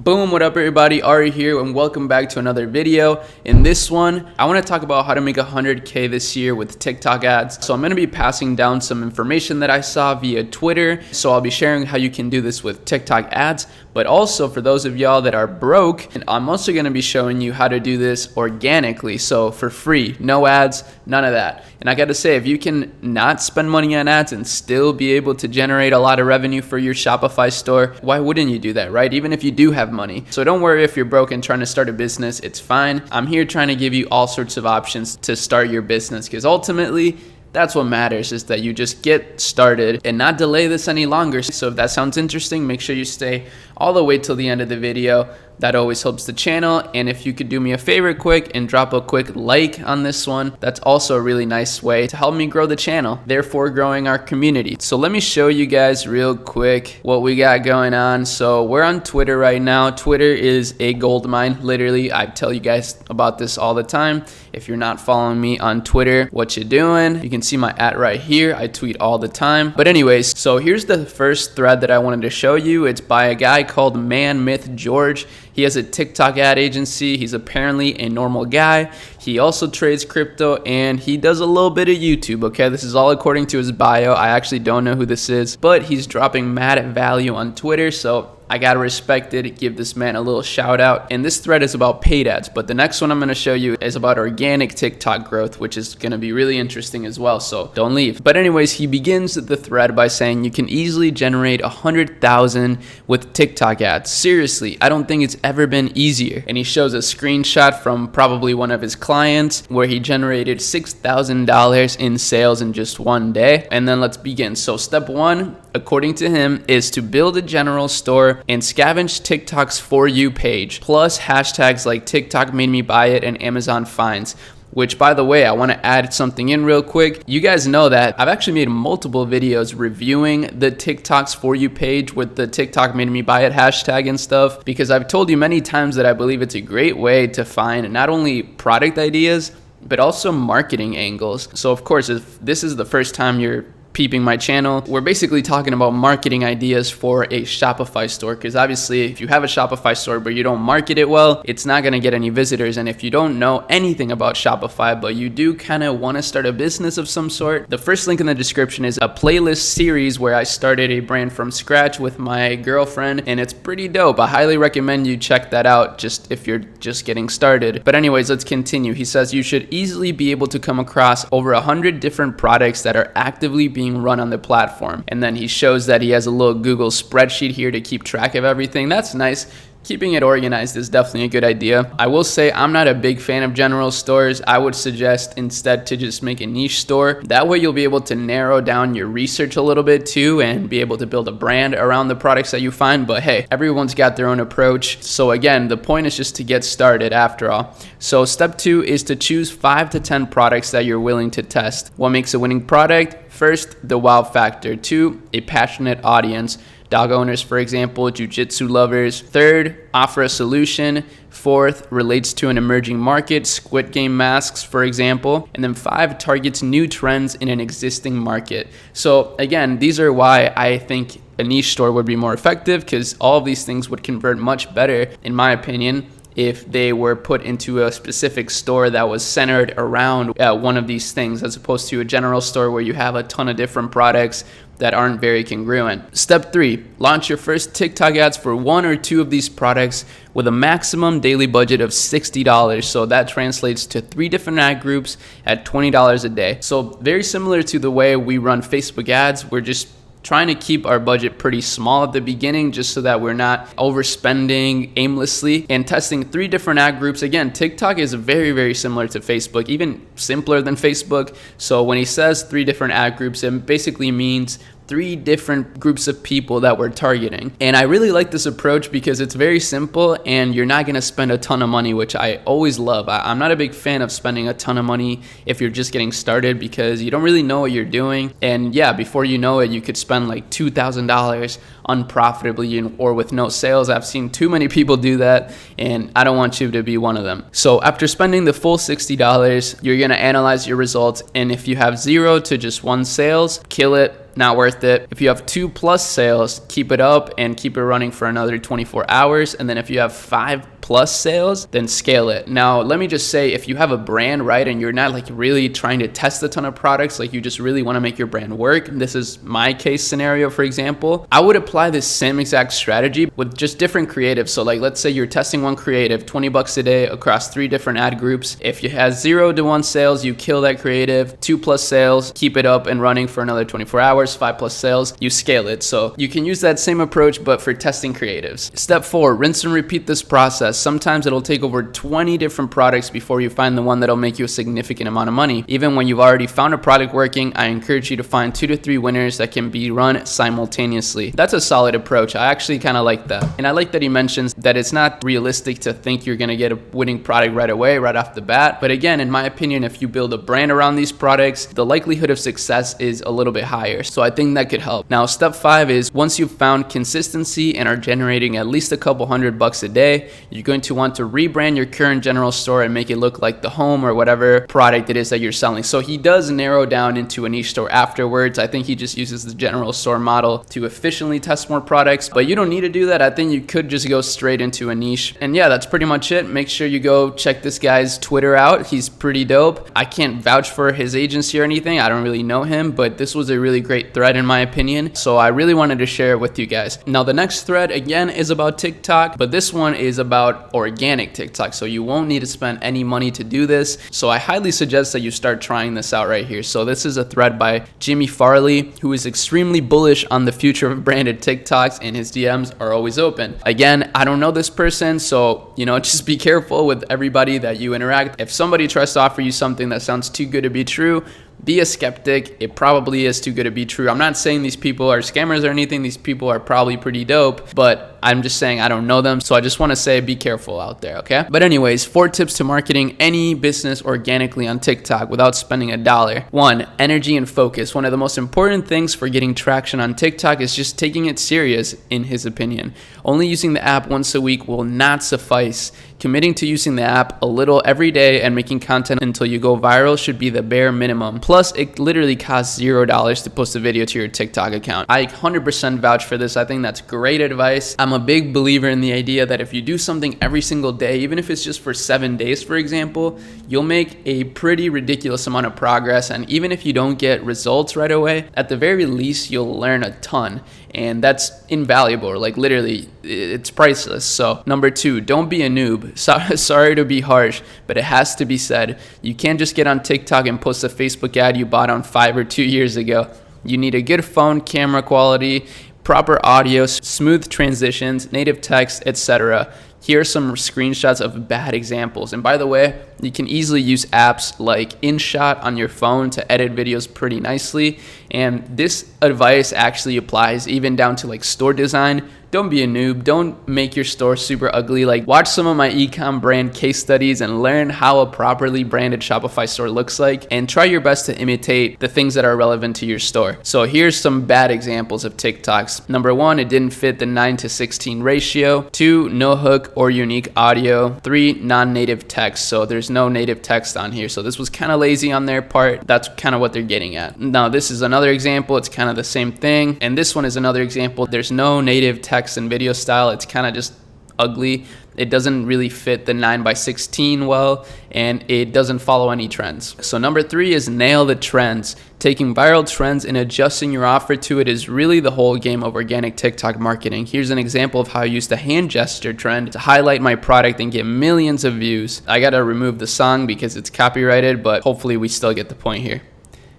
Boom, what up everybody, Arie here and welcome back to another video. In this one, I want to talk about how to make 100K this year with TikTok ads. So I'm going to be passing down some information that I saw via Twitter. So I'll be sharing how you can do this with TikTok ads, but also for those of y'all that are broke, and I'm also going to be showing you how to do this organically. So for free, no ads, none of that. And I got to say, if you can not spend money on ads and still be able to generate a lot of revenue for your Shopify store, why wouldn't you do that, right? Even if you do have money. So don't worry if you're broke and trying to start a business, it's fine. I'm here trying to give you all sorts of options to start your business because ultimately, that's what matters, is that you just get started and not delay this any longer. So if that sounds interesting, make sure you stay all the way till the end of the video. That always helps the channel. And if you could do me a favor quick and drop a quick like on this one, that's also a really nice way to help me grow the channel, therefore growing our community. So let me show you guys real quick what we got going on. So we're on Twitter right now. Twitter is a gold mine, literally. I tell you guys about this all the time. If you're not following me on Twitter, what you doing? You can see my @ right here. I tweet all the time. But anyways, so here's the first thread that I wanted to show you. It's by a guy called Man Myth George. He has a TikTok ad agency. He's apparently a normal guy. He also trades crypto and he does a little bit of YouTube, okay? This is all according to his bio. I actually don't know who this is, but he's dropping mad value on Twitter, so I gotta respect it, give this man a little shout out. And this thread is about paid ads, but the next one I'm gonna show you is about organic TikTok growth, which is gonna be really interesting as well, so don't leave. But anyways, he begins the thread by saying you can easily generate 100,000 with TikTok ads. Seriously, I don't think it's ever been easier. And he shows a screenshot from probably one of his clients where he generated $6,000 in sales in just one day. And then let's begin. So step one, according to him, is to build a general store and scavenge TikTok's For You page, plus hashtags like TikTok made me buy it and Amazon finds. Which, by the way, I want to add something in real quick. You guys know that I've actually made multiple videos reviewing the TikTok's For You page with the TikTok made me buy it hashtag and stuff, because I've told you many times that I believe it's a great way to find not only product ideas, but also marketing angles. So of course, if this is the first time you're peeping my channel, we're basically talking about marketing ideas for a Shopify store, because obviously if you have a Shopify store but you don't market it well, it's not going to get any visitors. And if you don't know anything about Shopify but you do kind of want to start a business of some sort, the first link in the description is a playlist series where I started a brand from scratch with my girlfriend, and it's pretty dope. I highly recommend you check that out just if you're just getting started. But anyways, let's continue. He says you should easily be able to come across over 100 different products that are actively being run on the platform. And then he shows that he has a little Google spreadsheet here to keep track of everything. That's nice. Keeping it organized is definitely a good idea. I will say I'm not a big fan of general stores. I would suggest instead to just make a niche store. That way you'll be able to narrow down your research a little bit too and be able to build a brand around the products that you find. But hey, everyone's got their own approach. So again, the point is just to get started after all. So step two is to choose 5 to 10 products that you're willing to test. What makes a winning product? First, the wow factor. 2, a passionate audience. Dog owners, for example, jiu-jitsu lovers. 3rd, offer a solution. 4th, relates to an emerging market, Squid Game masks, for example. And then 5, targets new trends in an existing market. So again, these are why I think a niche store would be more effective, because all of these things would convert much better, in my opinion, if they were put into a specific store that was centered around one of these things, as opposed to a general store where you have a ton of different products that aren't very congruent. Step 3, launch your first TikTok ads for 1 or 2 of these products with a maximum daily budget of $60. So that translates to 3 different ad groups at $20 a day. So very similar to the way we run Facebook ads. We're just trying to keep our budget pretty small at the beginning just so that we're not overspending aimlessly, and testing 3 different ad groups. Again, TikTok is very, very similar to Facebook, even simpler than Facebook. So when he says 3 different ad groups, it basically means 3 different groups of people that we're targeting. And I really like this approach because it's very simple and you're not gonna spend a ton of money, which I always love. I'm not a big fan of spending a ton of money if you're just getting started, because you don't really know what you're doing. And yeah, before you know it, you could spend like $2,000 unprofitably or with no sales. I've seen too many people do that, and I don't want you to be one of them. So after spending the full $60, you're gonna analyze your results, and if you have 0 to just 1 sales, kill it. not worth it. If you have 2+ sales, keep it up and keep it running for another 24 hours. And then if you have 5+ sales, then scale it. Now, let me just say, if you have a brand, right, and you're not like really trying to test a ton of products, like you just really want to make your brand work, this is my case scenario, for example, I would apply this same exact strategy with just different creatives. So like, let's say you're testing one creative, $20 a day across 3 different ad groups. If you have 0 to 1 sales, you kill that creative. 2+ sales, keep it up and running for another 24 hours. 5+ sales, you scale it. So you can use that same approach, but for testing creatives. Step 4, rinse and repeat this process. Sometimes it'll take over 20 different products before you find the one that'll make you a significant amount of money. Even when you've already found a product working, I encourage you to find 2 to 3 winners that can be run simultaneously. That's a solid approach. I actually kind of like that. And I like that he mentions that it's not realistic to think you're going to get a winning product right away, right off the bat. But again, in my opinion, if you build a brand around these products, the likelihood of success is a little bit higher. So I think that could help. Now, step 5 is once you've found consistency and are generating at least a couple $100 a day, you're going to want to rebrand your current general store and make it look like the home or whatever product it is that you're selling. So he does narrow down into a niche store afterwards. I think he just uses the general store model to efficiently test more products, but you don't need to do that. I think you could just go straight into a niche. And yeah, that's pretty much it. Make sure you go check this guy's Twitter out. He's pretty dope. I can't vouch for his agency or anything. I don't really know him, but this was a really great thread in my opinion. So I really wanted to share it with you guys. Now the next thread again is about TikTok, but this one is about organic TikTok. So you won't need to spend any money to do this. So I highly suggest that you start trying this out right here. So this is a thread by Jimmy Farley, who is extremely bullish on the future of branded TikToks, and his DMs are always open. Again, I don't know this person, so just be careful with everybody that you interact. If somebody tries to offer you something that sounds too good to be true, be a skeptic. It probably is too good to be true. I'm not saying these people are scammers or anything. These people are probably pretty dope, but I'm just saying I don't know them. So I just want to say be careful out there, okay? But anyways, 4 tips to marketing any business organically on TikTok without spending $1. 1, energy and focus. One of the most important things for getting traction on TikTok is just taking it serious, in his opinion. Only using the app once a week will not suffice. Committing to using the app a little every day and making content until you go viral should be the bare minimum. Plus, it literally costs $0 to post a video to your TikTok account. I 100% vouch for this. I think that's great advice. I'm a big believer in the idea that if you do something every single day, even if it's just for 7 days, for example, you'll make a pretty ridiculous amount of progress. And even if you don't get results right away, at the very least, you'll learn a ton. And that's invaluable. Like literally, it's priceless. So number 2, don't be a noob. Sorry to be harsh, but it has to be said. You can't just get on TikTok and post a Facebook ad you bought on 5 or 2 years ago. You need a good phone camera quality, proper audio, smooth transitions, native text, etc. Here are some screenshots of bad examples. And by the way, you can easily use apps like InShot on your phone to edit videos pretty nicely. And this advice actually applies even down to like store design. Don't be a noob. Don't make your store super ugly. Like watch some of my ecom brand case studies and learn how a properly branded Shopify store looks like, and try your best to imitate the things that are relevant to your store. So here's some bad examples of TikToks. Number 1, it didn't fit the 9:16 ratio. 2, no hook or unique audio. 3, non-native text. So there's no native text on here. So this was kind of lazy on their part. That's kind of what they're getting at. Now this is another example. It's kind of the same thing. And this one is another example. There's no native text and video style. It's kind of just ugly. It doesn't really fit the 9:16 well, and it doesn't follow any trends. So number 3 is nail the trends. Taking viral trends and adjusting your offer to it is really the whole game of organic TikTok marketing. Here's an example of how I used the hand gesture trend to highlight my product and get millions of views. I gotta remove the song because it's copyrighted, but hopefully we still get the point here.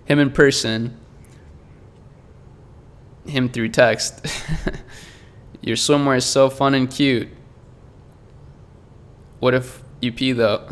Him in person, him through text. Your swimwear is so fun and cute. What if you pee though?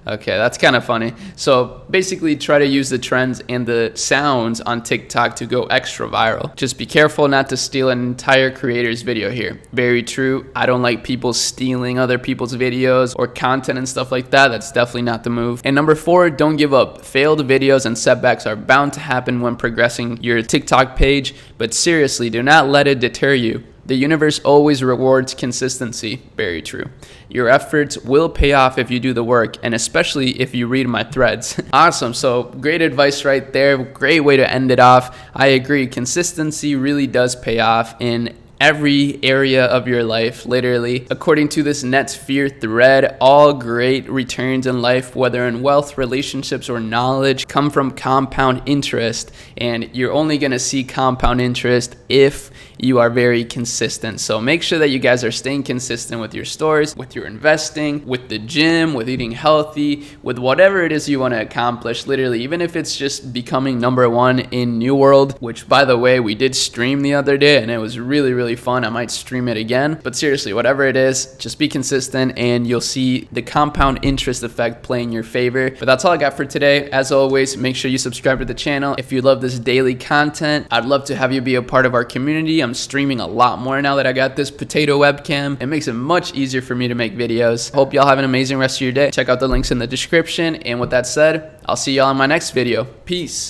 Okay, that's kind of funny. So basically try to use the trends and the sounds on TikTok to go extra viral. Just be careful not to steal an entire creator's video here. Very true. I don't like people stealing other people's videos or content and stuff like that. That's definitely not the move. And number 4, don't give up. Failed videos and setbacks are bound to happen when progressing your TikTok page, but seriously, do not let it deter you. The universe always rewards consistency. Very true. Your efforts will pay off if you do the work, and especially if you read my threads. Awesome. So great advice right there. Great way to end it off. I agree. Consistency really does pay off in every area of your life, literally. According to this Netsphere thread, all great returns in life, whether in wealth, relationships, or knowledge, come from compound interest. And you're only going to see compound interest if you are very consistent. So make sure that you guys are staying consistent with your stores, with your investing, with the gym, with eating healthy, with whatever it is you want to accomplish. Literally, even if it's just becoming #1 in New World, which by the way, we did stream the other day and it was really fun. I might stream it again, but seriously, whatever it is, just be consistent and you'll see the compound interest effect play in your favor. But that's all I got for today. As always, make sure you subscribe to the channel if you love this daily content. I'd love to have you be a part of our community. I'm streaming a lot more now that I got this potato webcam. It makes it much easier for me to make videos. Hope y'all have an amazing rest of your day. Check out the links in the description. And with that said, I'll see y'all in my next video. Peace.